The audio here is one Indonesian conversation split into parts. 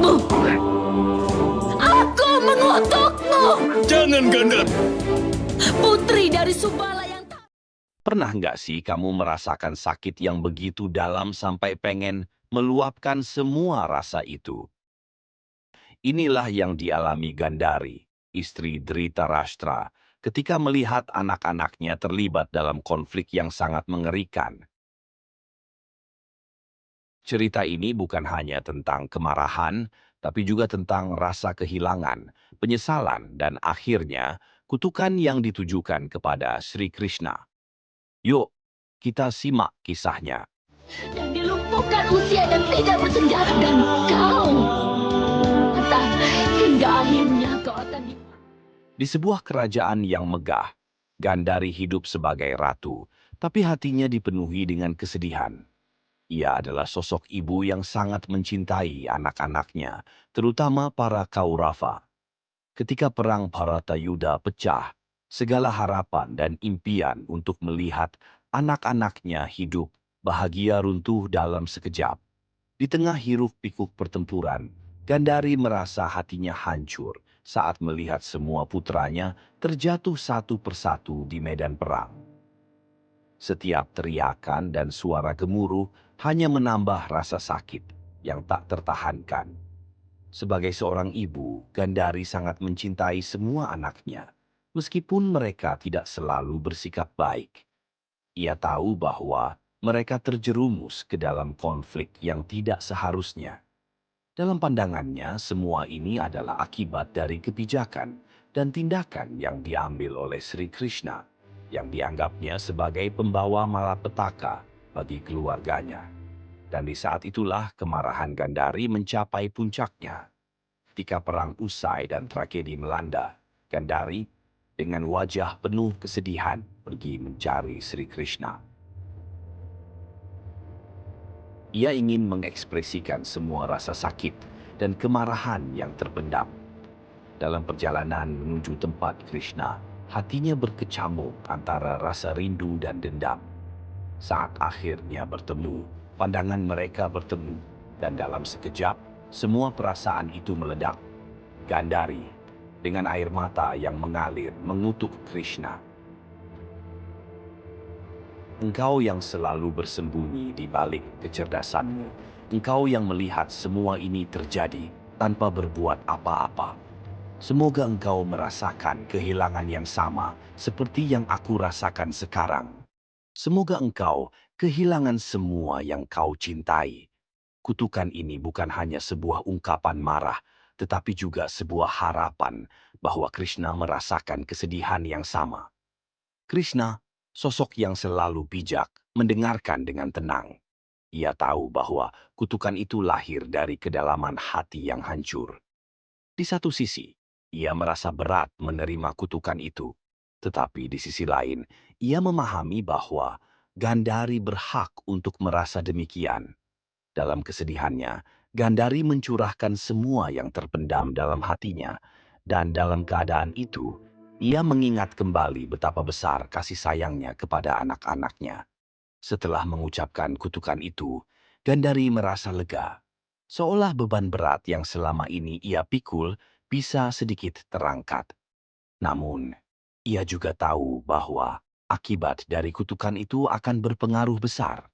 mengutukmu! Aku mengutukmu! Jangan, Gandar! Putri dari Subala yang tak... Pernah nggak sih kamu merasakan sakit yang begitu dalam sampai pengen meluapkan semua rasa itu? Inilah yang dialami Gandari, istri Dhritarashtra, ketika melihat anak-anaknya terlibat dalam konflik yang sangat mengerikan. Cerita ini bukan hanya tentang kemarahan, tapi juga tentang rasa kehilangan, penyesalan, dan akhirnya kutukan yang ditujukan kepada Sri Krishna. Yuk, kita simak kisahnya. Dan dilumpuhkan usia dan tidak bersejarah dan kau. Entah, hingga akhirnya kau akan di... Di sebuah kerajaan yang megah, Gandari hidup sebagai ratu, tapi hatinya dipenuhi dengan kesedihan. Ia adalah sosok ibu yang sangat mencintai anak-anaknya, terutama para Kaurava. Ketika perang Bharatayuddha pecah, segala harapan dan impian untuk melihat anak-anaknya hidup bahagia runtuh dalam sekejap. Di tengah hiruk-pikuk pertempuran, Gandari merasa hatinya hancur saat melihat semua putranya terjatuh satu persatu di medan perang. Setiap teriakan dan suara gemuruh hanya menambah rasa sakit yang tak tertahankan. Sebagai seorang ibu, Gandari sangat mencintai semua anaknya, meskipun mereka tidak selalu bersikap baik. Ia tahu bahwa mereka terjerumus ke dalam konflik yang tidak seharusnya. Dalam pandangannya, semua ini adalah akibat dari kebijakan dan tindakan yang diambil oleh Sri Krishna, yang dianggapnya sebagai pembawa malapetaka bagi keluarganya. Dan di saat itulah kemarahan Gandari mencapai puncaknya. Ketika perang usai dan tragedi melanda, Gandari dengan wajah penuh kesedihan pergi mencari Sri Krishna. Ia ingin mengekspresikan semua rasa sakit dan kemarahan yang terpendam. Dalam perjalanan menuju tempat Krishna, hatinya berkecamuk antara rasa rindu dan dendam. Saat akhirnya bertemu, pandangan mereka bertemu, dan dalam sekejap, semua perasaan itu meledak. Gandari, dengan air mata yang mengalir, mengutuk Krishna. Engkau yang selalu bersembunyi di balik kecerdasanmu. Engkau yang melihat semua ini terjadi tanpa berbuat apa-apa. Semoga engkau merasakan kehilangan yang sama seperti yang aku rasakan sekarang. Semoga engkau kehilangan semua yang kau cintai. Kutukan ini bukan hanya sebuah ungkapan marah, tetapi juga sebuah harapan bahwa Krishna merasakan kesedihan yang sama. Krishna, sosok yang selalu bijak, mendengarkan dengan tenang. Ia tahu bahwa kutukan itu lahir dari kedalaman hati yang hancur. Di satu sisi, ia merasa berat menerima kutukan itu. Tetapi di sisi lain, ia memahami bahwa Gandari berhak untuk merasa demikian. Dalam kesedihannya, Gandari mencurahkan semua yang terpendam dalam hatinya. Dan dalam keadaan itu, ia mengingat kembali betapa besar kasih sayangnya kepada anak-anaknya. Setelah mengucapkan kutukan itu, Gandari merasa lega. Seolah beban berat yang selama ini ia pikul bisa sedikit terangkat. Namun, ia juga tahu bahwa akibat dari kutukan itu akan berpengaruh besar.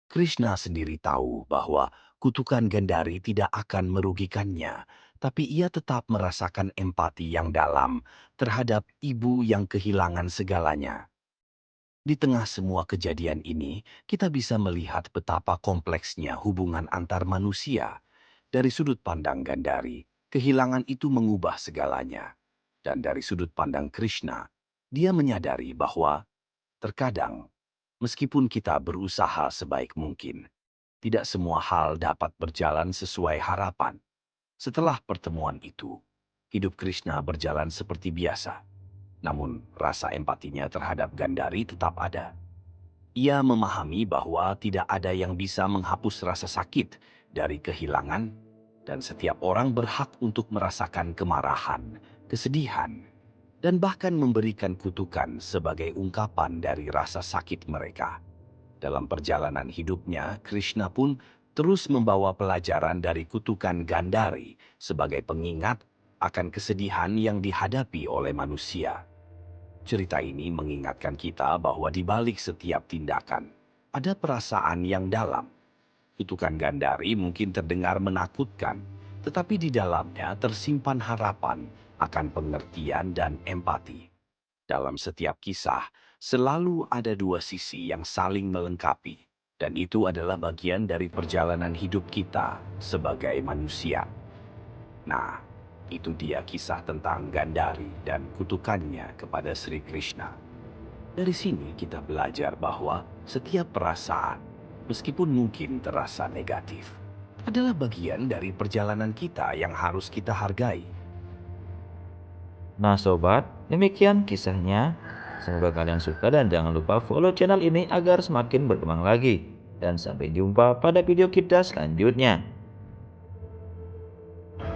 Krishna sendiri tahu bahwa kutukan Gandari tidak akan merugikannya, tapi ia tetap merasakan empati yang dalam terhadap ibu yang kehilangan segalanya. Di tengah semua kejadian ini, kita bisa melihat betapa kompleksnya hubungan antar manusia. Dari sudut pandang Gandari, kehilangan itu mengubah segalanya. Dan dari sudut pandang Krishna, dia menyadari bahwa terkadang, meskipun kita berusaha sebaik mungkin, tidak semua hal dapat berjalan sesuai harapan. Setelah pertemuan itu, hidup Krishna berjalan seperti biasa. Namun, rasa empatinya terhadap Gandari tetap ada. Ia memahami bahwa tidak ada yang bisa menghapus rasa sakit dari kehilangan, dan setiap orang berhak untuk merasakan kemarahan, kesedihan, dan bahkan memberikan kutukan sebagai ungkapan dari rasa sakit mereka. Dalam perjalanan hidupnya, Krishna pun terus membawa pelajaran dari kutukan Gandhari sebagai pengingat akan kesedihan yang dihadapi oleh manusia. Cerita ini mengingatkan kita bahwa di balik setiap tindakan ada perasaan yang dalam. Kutukan Gandhari mungkin terdengar menakutkan, tetapi di dalamnya tersimpan harapan akan pengertian dan empati. Dalam setiap kisah, selalu ada dua sisi yang saling melengkapi, dan itu adalah bagian dari perjalanan hidup kita sebagai manusia. Nah, itu dia kisah tentang Gandhari dan kutukannya kepada Sri Krishna. Dari sini kita belajar bahwa setiap perasaan, meskipun mungkin terasa negatif, adalah bagian dari perjalanan kita yang harus kita hargai. Nah sobat, demikian kisahnya. Semoga kalian suka dan jangan lupa follow channel ini agar semakin berkembang lagi. Dan sampai jumpa pada video kita selanjutnya.